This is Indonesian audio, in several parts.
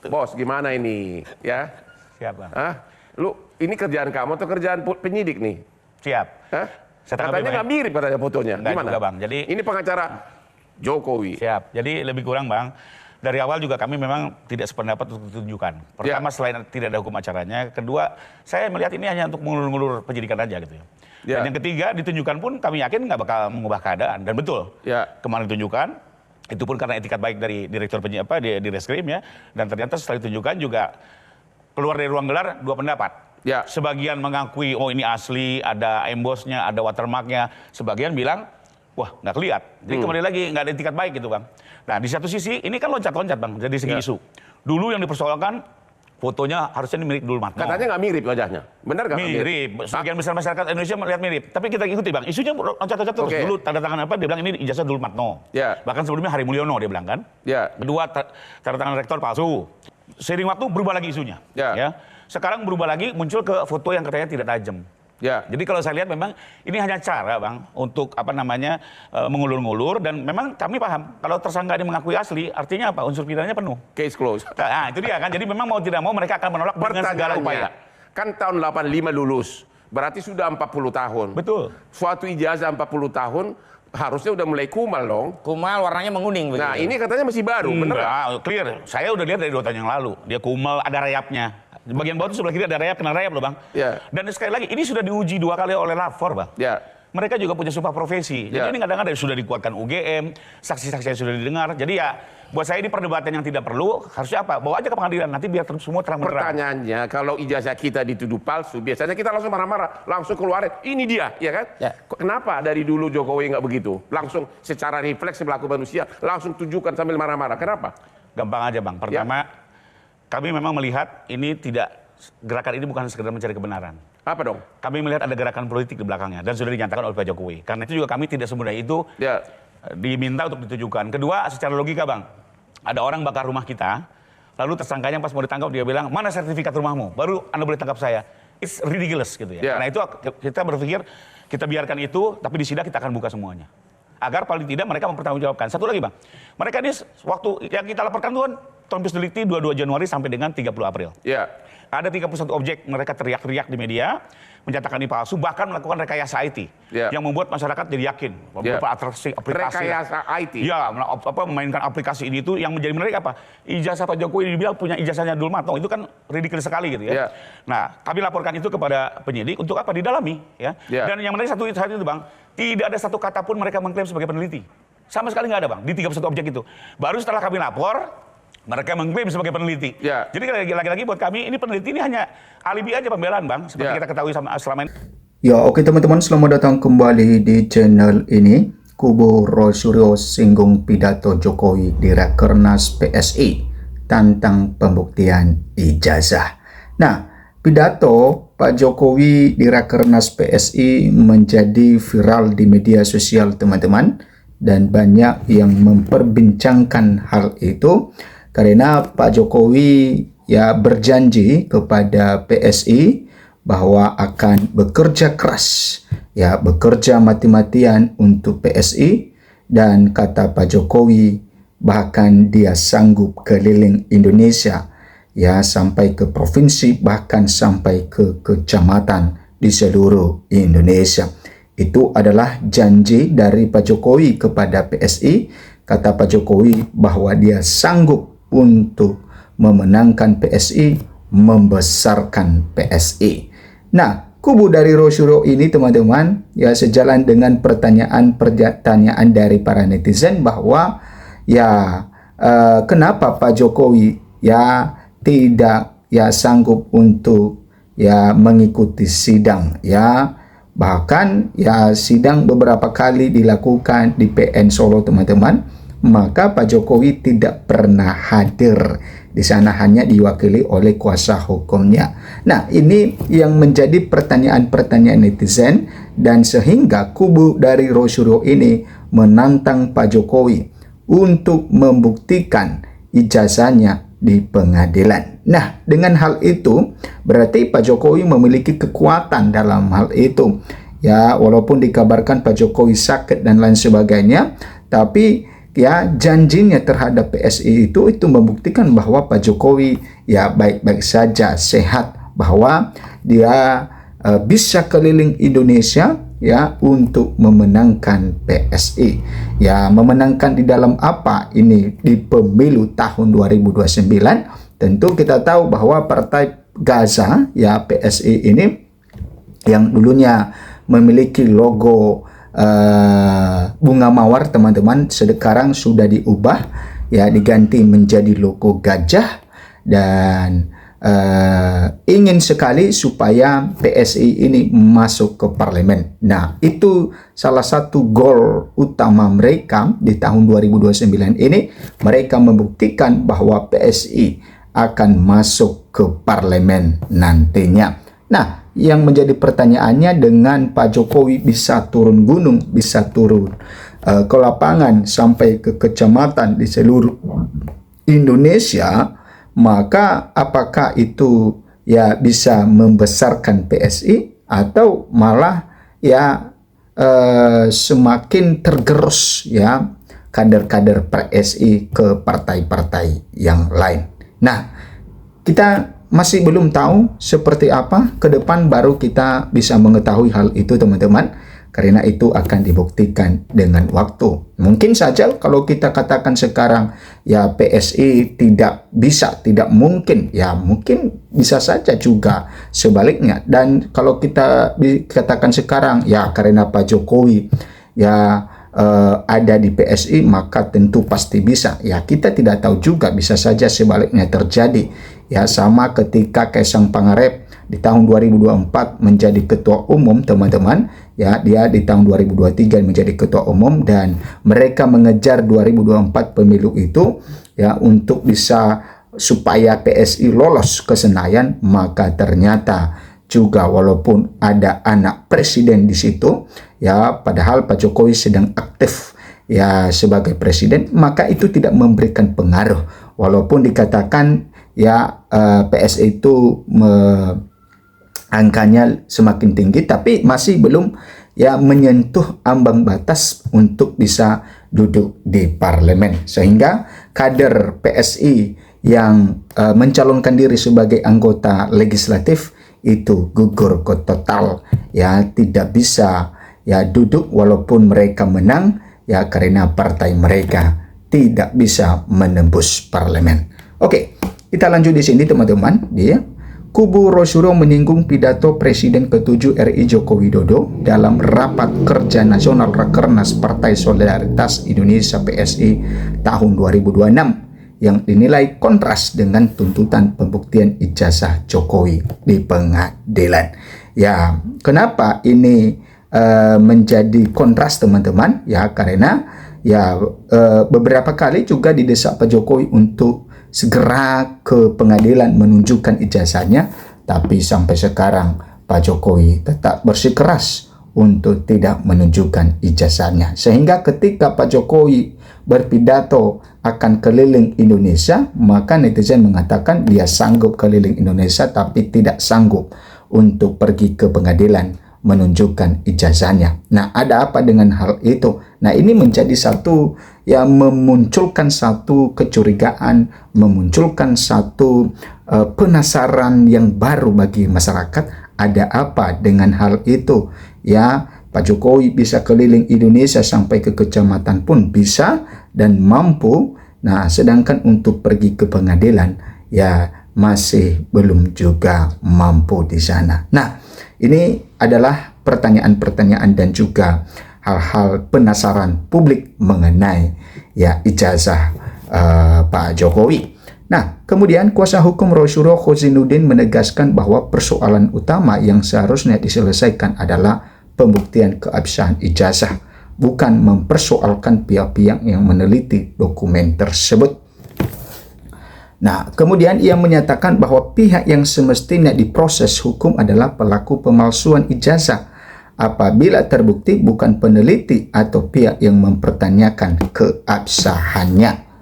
Bos, gimana ini? Ya? Siap, Bang. Hah? Lu, ini kerjaan kamu atau kerjaan penyidik nih? Siap. Hah? Saya tanggapi, Katanya Bang, nggak mirip katanya fotonya. Enggak Gimana? juga, Bang. Jadi ini pengacara Jokowi. siap. Jadi lebih kurang, Bang. Dari awal juga kami memang tidak sependapat untuk ditunjukkan. Pertama, selain tidak ada hukum acaranya. Kedua, saya melihat ini hanya untuk mengulur-ngulur penyidikan aja gitu ya. Dan yang ketiga, ditunjukkan pun kami yakin nggak bakal mengubah keadaan. Dan betul, kemarin ditunjukkan, itu pun karena etikat baik dari direktur di Reskrim ya. Dan ternyata setelah ditunjukkan juga keluar dari ruang gelar dua pendapat. Sebagian mengakui, oh ini asli, ada embossnya, ada watermarknya. Sebagian bilang, wah nggak kelihatan. Jadi kembali lagi nggak ada etikat baik gitu, Bang. Nah di satu sisi ini kan loncat-loncat, Bang, dari segi isu. Dulu yang dipersoalkan fotonya harusnya mirip Dulmatno. Katanya nggak mirip wajahnya, benar nggak? Mirip. Sebagian besar masyarakat Indonesia melihat mirip. Tapi kita ikuti, Bang. Isunya loncat-loncat terus. Dulu tanda tangan apa? Dia bilang ini ijazah Dulmatno. Bahkan sebelumnya Hari Mulyono dia bilang kan. Kedua tanda tangan rektor palsu. Seiring waktu berubah lagi isunya. Ya. Sekarang berubah lagi muncul ke foto yang katanya tidak tajam. Jadi kalau saya lihat memang ini hanya cara, Bang, untuk mengulur-ngulur, dan memang kami paham kalau tersangka ini mengakui asli artinya apa? Unsur pidananya penuh. Case closed. Nah, itu dia kan. Jadi memang mau tidak mau mereka akan menolak dengan segala upaya. Kan tahun 85 lulus. Berarti sudah 40 tahun. Betul. Suatu ijazah 40 tahun harusnya udah mulai kumal dong. Kumal warnanya menguning begitu. Nah, ini katanya masih baru, bener nggak? Clear. Saya udah lihat dari 2 tahun yang lalu. Dia kumal, ada rayapnya. Bagian bawah itu sebelah kiri ada rayap, kena rayap loh, Bang. Dan sekali lagi, ini sudah diuji 2 kali oleh lapor, Bang. Mereka juga punya sumpah profesi. Jadi ini kadang-kadang sudah dikuatkan UGM, saksi-saksi yang sudah didengar. Jadi ya, buat saya ini perdebatan yang tidak perlu. Harusnya apa? Bawa aja ke pengadilan, nanti biar semua terang benderang. Pertanyaannya, kalau ijazah kita dituduh palsu, biasanya kita langsung marah-marah, langsung keluarin, ini dia, ya kan? Kenapa dari dulu Jokowi nggak begitu? Langsung secara refleks selaku manusia, langsung tunjukkan sambil marah-marah. Kenapa? Gampang aja, Bang. Pertama, kami memang melihat ini gerakan ini bukan sekedar mencari kebenaran. Apa dong? Kami melihat ada gerakan politik di belakangnya dan sudah dinyatakan oleh Pak Jokowi. Karena itu juga kami tidak semudah itu diminta untuk ditujukan. Kedua, secara logika, Bang, ada orang bakar rumah kita, lalu tersangkanya pas mau ditangkap dia bilang, mana sertifikat rumahmu? Baru Anda boleh tangkap saya. It's ridiculous gitu ya. Karena itu kita berpikir kita biarkan itu, tapi di sidang kita akan buka semuanya. Agar paling tidak mereka mempertanggungjawabkan. Satu lagi, Bang, mereka ini waktu yang kita laporkan itu kan Tempus Delicti 22 Januari sampai dengan 30 April. Ada 31 objek mereka teriak-teriak di media, menyatakan ini palsu, bahkan melakukan rekayasa IT yang membuat masyarakat jadi yakin. Beberapa aplikasi. Rekayasa IT? Ya, memainkan aplikasi ini itu yang menjadi menarik apa? Ijazah Pak Jokowi dibilang punya ijazahnya Dulmatno, itu kan ridiculous sekali gitu ya. Nah, kami laporkan itu kepada penyidik untuk apa? Didalami. Dan yang menarik satu itu, Bang, tidak ada satu kata pun mereka mengklaim sebagai peneliti. Sama sekali nggak ada, Bang, di 31 objek itu. Baru setelah kami lapor, mereka mengklaim sebagai peneliti. Jadi lagi-lagi buat kami ini peneliti ini hanya alibi aja pembelaan, Bang, seperti kita ketahui selama ini. Ya, oke teman-teman, selamat datang kembali di channel ini. Kubu Roy Suryo singgung pidato Jokowi di Rakernas PSI tentang pembuktian ijazah. Nah, pidato Pak Jokowi di Rakernas PSI menjadi viral di media sosial, teman-teman, dan banyak yang memperbincangkan hal itu. Karena Pak Jokowi ya berjanji kepada PSI bahwa akan bekerja keras, ya bekerja mati-matian untuk PSI, dan kata Pak Jokowi bahkan dia sanggup keliling Indonesia, ya sampai ke provinsi, bahkan sampai ke kecamatan di seluruh Indonesia. Itu adalah janji dari Pak Jokowi kepada PSI. Kata Pak Jokowi bahwa dia sanggup untuk memenangkan PSI, membesarkan PSI. Nah, kubu dari Roy Suryo ini, teman-teman, ya sejalan dengan pertanyaan dari para netizen bahwa ya kenapa Pak Jokowi ya tidak ya sanggup untuk ya mengikuti sidang, ya bahkan ya sidang beberapa kali dilakukan di PN Solo, teman-teman. Maka Pak Jokowi tidak pernah hadir di sana, hanya diwakili oleh kuasa hukumnya. Nah, ini yang menjadi pertanyaan-pertanyaan netizen, dan sehingga kubu dari Roy Suryo ini menantang Pak Jokowi untuk membuktikan ijazahnya di pengadilan. Nah, dengan hal itu berarti Pak Jokowi memiliki kekuatan dalam hal itu. Ya, walaupun dikabarkan Pak Jokowi sakit dan lain sebagainya, tapi ya janjinya terhadap PSI itu membuktikan bahwa Pak Jokowi ya baik-baik saja, sehat, bahwa dia bisa keliling Indonesia ya untuk memenangkan PSI. Ya, memenangkan di dalam apa ini di pemilu tahun 2029? Tentu kita tahu bahwa Partai Gaza ya PSI ini yang dulunya memiliki logo bunga mawar, teman-teman, sekarang sudah diubah ya, diganti menjadi logo gajah, dan ingin sekali supaya PSI ini masuk ke parlemen. Nah, itu salah satu goal utama mereka di tahun 2029 ini. Mereka membuktikan bahwa PSI akan masuk ke parlemen nantinya. Nah, yang menjadi pertanyaannya, dengan Pak Jokowi bisa turun gunung, bisa turun ke lapangan sampai ke kecamatan di seluruh Indonesia, maka apakah itu ya bisa membesarkan PSI atau malah ya semakin tergerus ya kader-kader PSI ke partai-partai yang lain. Nah, kita masih belum tahu seperti apa ke depan, baru kita bisa mengetahui hal itu, teman-teman. Karena itu akan dibuktikan dengan waktu. Mungkin saja kalau kita katakan sekarang ya PSI tidak bisa, tidak mungkin, ya mungkin bisa saja juga sebaliknya. Dan kalau kita katakan sekarang ya karena Pak Jokowi ya ada di PSI, maka tentu pasti bisa. Ya, kita tidak tahu juga, bisa saja sebaliknya terjadi. Ya, sama ketika Kaisang Pangarep di tahun 2024 menjadi ketua umum, teman-teman. Ya, dia di tahun 2023 menjadi ketua umum, dan mereka mengejar 2024 pemilu itu ya untuk bisa supaya PSI lolos ke Senayan. Maka ternyata juga walaupun ada anak presiden di situ ya, padahal Pak Jokowi sedang aktif ya sebagai presiden, maka itu tidak memberikan pengaruh. Walaupun dikatakan ya PSI itu angkanya semakin tinggi, tapi masih belum ya menyentuh ambang batas untuk bisa duduk di parlemen, sehingga kader PSI yang mencalonkan diri sebagai anggota legislatif itu gugur ke total ya, tidak bisa ya duduk walaupun mereka menang ya, karena partai mereka tidak bisa menembus parlemen. Oke, kita lanjut di sini, teman-teman. Dia Kubu Rosyuro menyinggung pidato Presiden ke-7 RI Joko Widodo dalam rapat kerja nasional Rakernas Partai Solidaritas Indonesia PSI tahun 2026 yang dinilai kontras dengan tuntutan pembuktian ijazah Jokowi di pengadilan. Ya, kenapa ini menjadi kontras, teman-teman? Ya, karena ya beberapa kali juga didesak Pak Jokowi untuk segera ke pengadilan menunjukkan ijazahnya, tapi sampai sekarang Pak Jokowi tetap bersikeras untuk tidak menunjukkan ijazahnya. Sehingga ketika Pak Jokowi berpidato akan keliling Indonesia, maka netizen mengatakan dia sanggup keliling Indonesia tapi tidak sanggup untuk pergi ke pengadilan menunjukkan ijazahnya. Nah, ada apa dengan hal itu? Nah, ini menjadi satu yang memunculkan satu kecurigaan, memunculkan satu penasaran yang baru bagi masyarakat. Ada apa dengan hal itu? Ya, Pak Jokowi bisa keliling Indonesia sampai ke kecamatan pun bisa dan mampu. Nah, sedangkan untuk pergi ke pengadilan ya masih belum juga mampu di sana. Nah, ini adalah pertanyaan-pertanyaan dan juga hal-hal penasaran publik mengenai ya ijazah Pak Jokowi. Nah, kemudian kuasa hukum Rosyuro Khozinuddin menegaskan bahwa persoalan utama yang seharusnya diselesaikan adalah pembuktian keabsahan ijazah, bukan mempersoalkan pihak-pihak yang meneliti dokumen tersebut. Nah, kemudian ia menyatakan bahwa pihak yang semestinya diproses hukum adalah pelaku pemalsuan ijazah apabila terbukti bukan peneliti atau pihak yang mempertanyakan keabsahannya.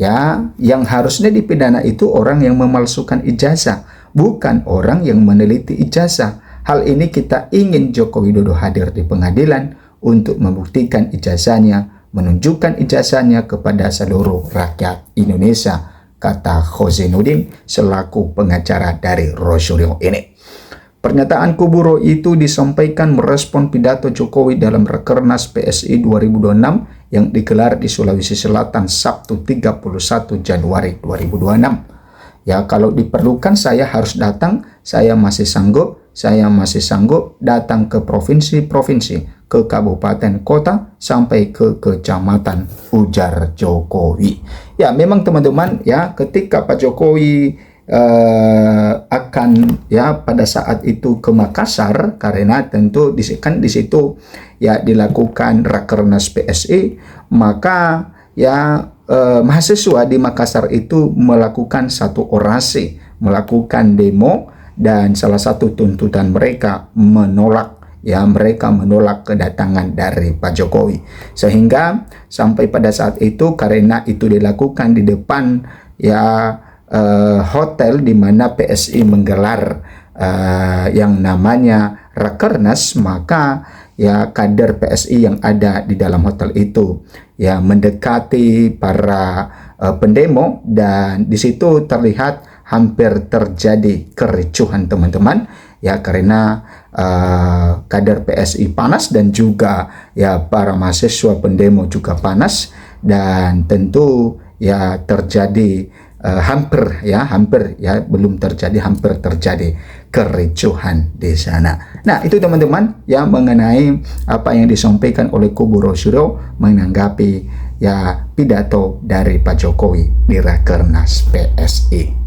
Ya, yang harusnya dipidana itu orang yang memalsukan ijazah, bukan orang yang meneliti ijazah. Hal ini kita ingin Joko Widodo hadir di pengadilan untuk membuktikan ijazahnya menunjukkan ijazahnya kepada seluruh rakyat Indonesia, kata Khozainuddin selaku pengacara dari Roy ini. Pernyataan kubu Roy itu disampaikan merespon pidato Jokowi dalam Rakernas PSI 2026 yang digelar di Sulawesi Selatan Sabtu 31 Januari 2026. Ya, kalau diperlukan saya harus datang, saya masih sanggup datang ke provinsi-provinsi, ke kabupaten kota, sampai ke kecamatan, ujar Jokowi. Ya, memang teman-teman, ya, ketika Pak Jokowi akan ya pada saat itu ke Makassar, karena tentu di situ ya dilakukan Rakernas PSI, maka ya mahasiswa di Makassar itu melakukan satu orasi, melakukan demo, dan salah satu tuntutan mereka menolak kedatangan dari Pak Jokowi. Sehingga sampai pada saat itu, karena itu dilakukan di depan ya hotel di mana PSI menggelar yang namanya Rakernas, maka ya kader PSI yang ada di dalam hotel itu ya mendekati para pendemo, dan di situ terlihat hampir terjadi kericuhan, teman-teman, ya, karena kader PSI panas dan juga ya para mahasiswa pendemo juga panas, dan tentu ya terjadi hampir terjadi kericuhan di sana. Nah, itu teman-teman ya mengenai apa yang disampaikan oleh kubu Roy Suryo menanggapi ya pidato dari Pak Jokowi di Rakernas PSI.